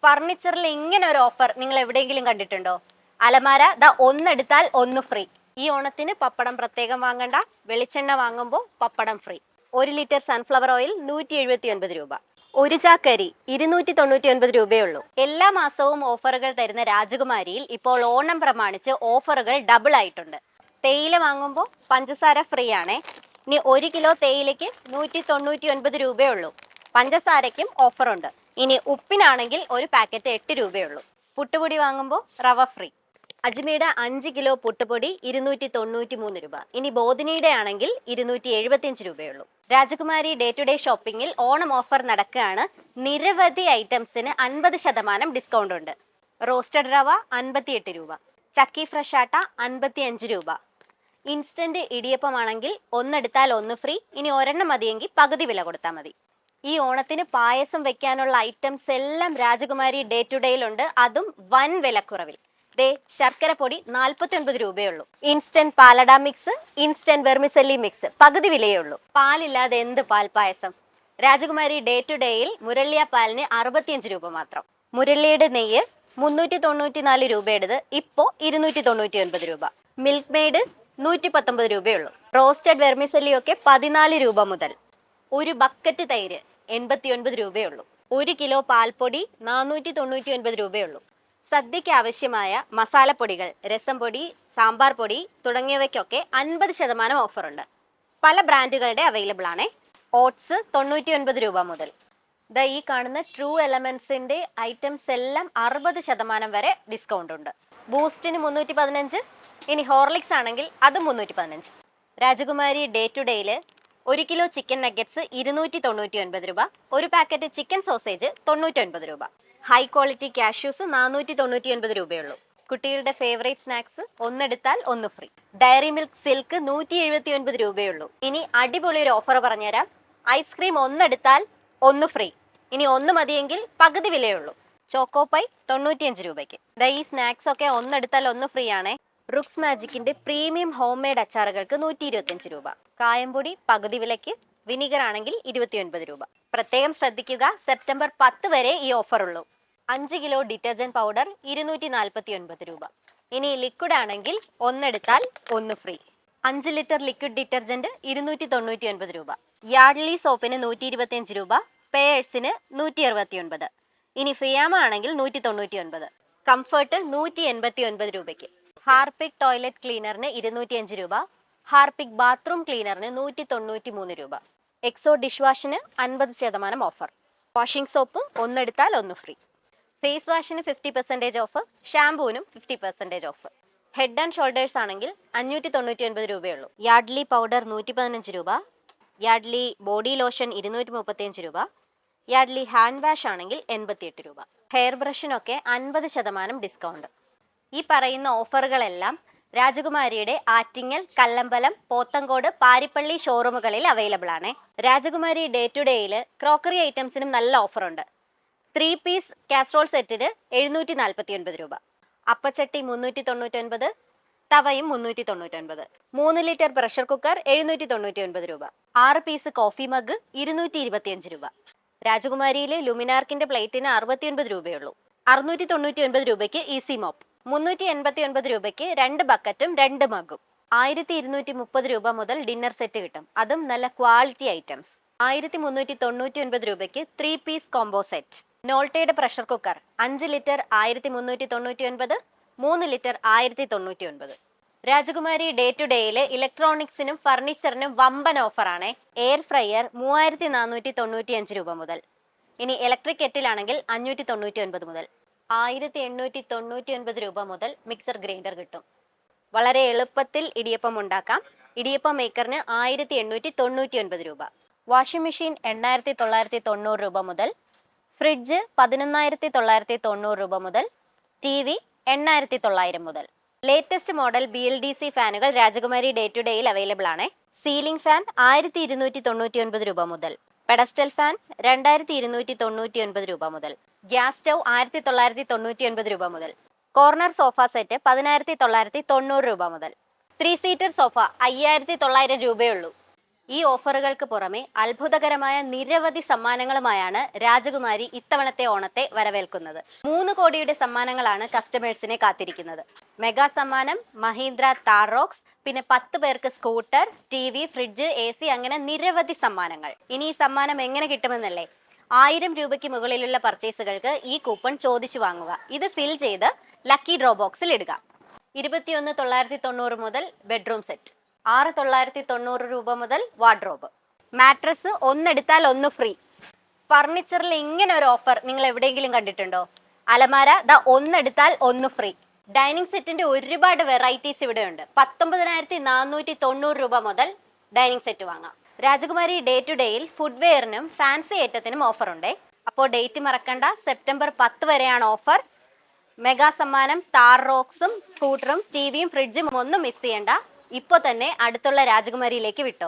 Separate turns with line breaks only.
ഫർണിച്ചറിൽ ഇങ്ങനെ ഒരു ഓഫർ നിങ്ങൾ എവിടെയെങ്കിലും കണ്ടിട്ടുണ്ടോ? അലമാര ദാ ഒന്നെടുത്താൽ ഒന്ന് ഫ്രീ. ഈ ഓണത്തിന് പപ്പടം പ്രത്യേകം വാങ്ങണ്ട, വെളിച്ചെണ്ണ വാങ്ങുമ്പോൾ പപ്പടം ഫ്രീ. 1 ലിറ്റർ സൺഫ്ലവർ ഓയിൽ 179 രൂപ. ഒരു ചാക്കരി 299 രൂപയേ ഉള്ളൂ. എല്ലാ മാസവും ഓഫറുകൾ തരുന്ന രാജകുമാരിയിൽ ഇപ്പോൾ ഓണം പ്രമാണിച്ച് ഓഫറുകൾ ഡബിൾ ആയിട്ടുണ്ട്. തേയില വാങ്ങുമ്പോൾ പഞ്ചസാര ഫ്രീ ആണേ. ഇനി 1 കിലോ തേയിലയ്ക്ക് 199 രൂപയേ ഉള്ളൂ. പഞ്ചസാരയ്ക്കും ഓഫറുണ്ട്. ഇനി ഉപ്പിനാണെങ്കിൽ ഒരു പാക്കറ്റ് 8 രൂപയേ ഉള്ളൂ. പുട്ടുപൊടി വാങ്ങുമ്പോൾ റവ ഫ്രീ. അജ്മീയുടെ 5 കിലോ പുട്ടുപൊടി 293 രൂപ. ഇനി ബോധിനിയുടെ ആണെങ്കിൽ 275 രൂപയുള്ളൂ. രാജകുമാരി ഡേ ടു ഡേ ഷോപ്പിംഗിൽ ഓണം ഓഫർ നടക്കുകയാണ്. നിരവധി ഐറ്റംസിന് 50% ഡിസ്കൗണ്ട് ഉണ്ട്. റോസ്റ്റഡ് റവ 58 രൂപ, ചക്കി ഫ്രഷ് ആട്ട 55 രൂപ. ഇൻസ്റ്റന്റ് ഇടിയപ്പമാണെങ്കിൽ ഒന്നെടുത്താൽ ഒന്ന് ഫ്രീ. ഇനി ഒരെണ്ണം മതിയെങ്കിൽ പകുതി വില കൊടുത്താൽ മതി. ഈ ഓണത്തിന് പായസം വെക്കാനുള്ള ഐറ്റംസ് എല്ലാം രാജകുമാരി ഡേ ടു ഡേയിലുണ്ട്, അതും വൻ വിലക്കുറവിൽ. ദേ ശർക്കര പൊടി 49 രൂപയേ ഉള്ളൂ. ഇൻസ്റ്റന്റ് പാലട മിക്സ്, ഇൻസ്റ്റന്റ് വെർമിസെല്ലി മിക്സ് പകുതി വിലയേ ഉള്ളൂ. പാലില്ലാതെ എന്ത് പാൽപ്പായസം? രാജകുമാരി ഡേ ടു ഡേയിൽ മുരള്ളിയ പാലിന് 65 രൂപ മാത്രം. മുരള്ളിയുടെ നെയ്യ് 394 രൂപയുടേത് ഇപ്പോൾ 299 രൂപ. മിൽക്ക് മെയ്ഡ് 119 രൂപയുള്ളൂ. റോസ്റ്റഡ് വെർമിസെല്ലി ഒക്കെ 14 രൂപ മുതൽ. ഒരു ബക്കറ്റ് തൈര് 89 രൂപയുള്ളൂ. 1 കിലോ പാൽപ്പൊടി 499 രൂപയുള്ളൂ. സദ്യയ്ക്ക് ആവശ്യമായ മസാലപ്പൊടികൾ, രസം പൊടി, സാമ്പാർ പൊടി തുടങ്ങിയവയ്ക്കൊക്കെ 50% ഓഫറുണ്ട്. പല ബ്രാൻഡുകളുടെ അവൈലബിൾ ആണ്. ഓട്സ് 99 രൂപ മുതൽ. ഈ കാണുന്ന ട്രൂ എലമെന്റ്സിന്റെ ഐറ്റംസ് എല്ലാം 60% വരെ ഡിസ്കൗണ്ട് ഉണ്ട്. ബൂസ്റ്റിന് 315, ഇനി ഹോർലിക്സ് ആണെങ്കിൽ അത് 315. രാജകുമാരി ഡേ ടു ഡേയിൽ 1 കിലോ ചിക്കൻ നഗറ്റ്സ് 299 രൂപ, ഒരു പാക്കറ്റ് ചിക്കൻ സോസേജ് 99 രൂപ. ഹൈ ക്വാളിറ്റി കാഷ്യൂസ് 499 രൂപയുള്ളൂ. കുട്ടികളുടെ ഫേവറേറ്റ് സ്നാക്സ് ഒന്നെടുത്താൽ ഒന്ന് ഫ്രീ. ഡയറി മിൽക്ക് സിൽക്ക് 179 രൂപയുള്ളൂ. ഇനി അടിപൊളി ഒരു ഓഫർ പറഞ്ഞുതരാം. ഐസ്ക്രീം ഒന്നെടുത്താൽ ഒന്ന് ഫ്രീ. ഇനി ഒന്ന് മതിയെങ്കിൽ പകുതി വിലയുള്ളൂ. ചോക്കോ പൈ 95 രൂപയ്ക്ക്. ഈ സ്നാക്സ് ഒക്കെ ഒന്നെടുത്താൽ ഒന്ന് ഫ്രീ ആണേ. റുക്സ് മാജിക്കിന്റെ പ്രീമിയം ഹോം മെയ്ഡ് അച്ചാറുകൾക്ക് 125 രൂപ. കായംപൊടി പകുതി വിലയ്ക്ക്, വിനിഗർ ആണെങ്കിൽ 29 രൂപ. പ്രത്യേകം ശ്രദ്ധിക്കുക, സെപ്റ്റംബർ 10 വരെ ഈ ഓഫർ ഉള്ളൂ. 5 കിലോ ഡിറ്റർജന്റ് പൗഡർ 249 രൂപ. ഇനി ലിക്വിഡ് ആണെങ്കിൽ ഒന്നെടുത്താൽ ഒന്ന് ഫ്രീ. 5 ലിറ്റർ ലിക്വിഡ് ഡിറ്റർജന്റ് 299 രൂപ. യാർഡ്ലി സോപ്പിന് 125 രൂപ, പേഴ്സിന് 169. ഇനി ഫിയാമ ആണെങ്കിൽ 199. കംഫർട്ട് 189 രൂപയ്ക്ക്. ഹാർപിക് ടോയ്ലറ്റ് ക്ലീനറിന് 205 രൂപ, ഹാർപിക് ബാത്റൂം ക്ലീനറിന് 193 രൂപ. എക്സോ ഡിഷ് വാഷിന് 50% ഓഫർ. വാഷിംഗ് സോപ്പ് ഒന്നെടുത്താൽ ഒന്ന് ഫ്രീ. ഫേസ് വാഷിന് 50% ഓഫ്, ഷാംപൂവിനും 50% ഓഫ്. ഹെഡ് ആൻഡ് ഷോൾഡേഴ്സ് ആണെങ്കിൽ 599 രൂപയുള്ളൂ. യാർഡ്ലി പൗഡർ 115 രൂപ, യാർഡ്ലി ബോഡി ലോഷൻ 235 രൂപ, യാർഡ്ലി ഹാൻഡ് വാഷ് ആണെങ്കിൽ 88 രൂപ. ഹെയർ ബ്രഷിനൊക്കെ 50% ഡിസ്കൗണ്ട്. ഈ പറയുന്ന ഓഫറുകളെല്ലാം രാജകുമാരിയുടെ ആറ്റിങ്ങൽ, കല്ലമ്പലം, പോത്തങ്കോട്, പാരിപ്പള്ളി ഷോറൂമുകളിൽ അവൈലബിൾ ആണ്. രാജകുമാരി ഡേ ടു ഡേയിൽ ക്രോക്കറി ഐറ്റംസിനും നല്ല ഓഫറുണ്ട്. 3 പീസ് കാസ്ട്രോൾ സെറ്റിന് 749 രൂപ, അപ്പച്ചട്ടി 399, തവയും 399. 3 ലിറ്റർ പ്രഷർ കുക്കർ 799 രൂപ. 6 പീസ് കോഫി മഗ് 225 രൂപ. രാജകുമാരിയിലെ ലുമിനാർക്കിന്റെ പ്ലേറ്റിന് 69 രൂപയുള്ളൂ. 699 രൂപയ്ക്ക് ഈസി മോപ്പ്. 389 രൂപയ്ക്ക് 2 ബക്കറ്റും 2 മഗും. 1230 രൂപ മുതൽ ഡിന്നർ സെറ്റ് കിട്ടും, അതും നല്ല ക്വാളിറ്റി ഐറ്റംസ്. 1399 രൂപയ്ക്ക് 3 പീസ് കോംബോ സെറ്റ്. നോൾട്ടയുടെ pressure cooker 5 litre 1399, 3 litre 1099. Rajakumari day to ഡേയിൽ ഇലക്ട്രോണിക്സിനും ഫർണിച്ചറിനും വമ്പൻ ഓഫറാണ്. എയർ ഫ്രയർ 3495 രൂപ മുതൽ. ഇനി ഇലക്ട്രിക് കെറ്റിലാണെങ്കിൽ 599 മുതൽ. 1899 രൂപ മുതൽ മിക്സർ ഗ്രൈൻഡർ കിട്ടും. വളരെ എളുപ്പത്തിൽ ഇടിയപ്പം ഉണ്ടാക്കാം. ഇടിയപ്പം മേക്കറിന് 1899 രൂപ. വാഷിംഗ് മെഷീൻ 8990 രൂപ മുതൽ. ഫ്രിഡ്ജ് 11990 രൂപ മുതൽ. TV 8900 മുതൽ. ലേറ്റസ്റ്റ് മോഡൽ BLDC ഫാനുകൾ രാജകുമാരി ഡേ ടു ഡേയിൽ അവൈലബിൾ ആണ്. സീലിംഗ് ഫാൻ 1299 രൂപ മുതൽ. പെഡസ്റ്റൽ ഫാൻ 2299 രൂപ മുതൽ. ഗ്യാസ് സ്റ്റൗ 1999 രൂപ മുതൽ. കോർണർ സോഫ സെറ്റ് 10990 രൂപ മുതൽ. 3 സീറ്റർ സോഫ 5900 രൂപയുള്ളൂ. ഈ ഓഫറുകൾക്ക് പുറമെ അത്ഭുതകരമായ നിരവധി സമ്മാനങ്ങളുമായാണ് രാജകുമാരി ഇത്തവണത്തെ ഓണത്തെ വരവേൽക്കുന്നത്. 3 കോടിയുടെ സമ്മാനങ്ങളാണ് കസ്റ്റമേഴ്സിനെ കാത്തിരിക്കുന്നത്. മെഗാ സമ്മാനം മഹീന്ദ്ര താർ റോക്സ്, പിന്നെ 10 പേർക്ക് സ്കൂട്ടർ, TV, ഫ്രിഡ്ജ്, AC അങ്ങനെ നിരവധി സമ്മാനങ്ങൾ. ഇനി ഈ സമ്മാനം എങ്ങനെ കിട്ടുമെന്നല്ലേ? 1000 രൂപയ്ക്ക് മുകളിലുള്ള പർച്ചേസുകൾക്ക് ഈ കൂപ്പൺ ചോദിച്ചു വാങ്ങുക. ഇത് ഫിൽ ചെയ്ത് ലക്കി ഡ്രോ ബോക്സിൽ ഇടുക. 21,990 മുതൽ ബെഡ്റൂം സെറ്റ്, 6,990 രൂപ മുതൽ വാർഡ്രോബ്, മാട്രസ് ഒന്നെടുത്താൽ ഒന്ന് ഫ്രീ. ഫർണിച്ചറിൽ ഇങ്ങനെ ഒരു ഓഫർ നിങ്ങൾ എവിടെയെങ്കിലും കണ്ടിട്ടുണ്ടോ? അലമാര ദാ ഒന്നെടുത്താൽ ഒന്ന് ഫ്രീ. ഡൈനിങ് സെറ്റിന്റെ ഒരുപാട് വെറൈറ്റീസ് ഇവിടെയുണ്ട്. 19,490 രൂപ മുതൽ ഡൈനിങ് സെറ്റ് വാങ്ങാം. രാജകുമാരി ഡേ ടു ഡേയിൽ ഫുഡ്വെയറിനും ഫാൻസി ഐറ്റത്തിനും ഓഫർ ഉണ്ട്. അപ്പോൾ ഡേറ്റ് മറക്കണ്ട, സെപ്റ്റംബർ 10 വരെയാണ് ഓഫർ. മെഗാ സമ്മാനം താർ റോക്സും സ്കൂട്ടറും TVയും ഫ്രിഡ്ജും ഒന്നും മിസ് ചെയ്യണ്ട. ഇപ്പോൾ തന്നെ അടുത്തുള്ള രാജകുമാരിയിലേക്ക് വിട്ടോ.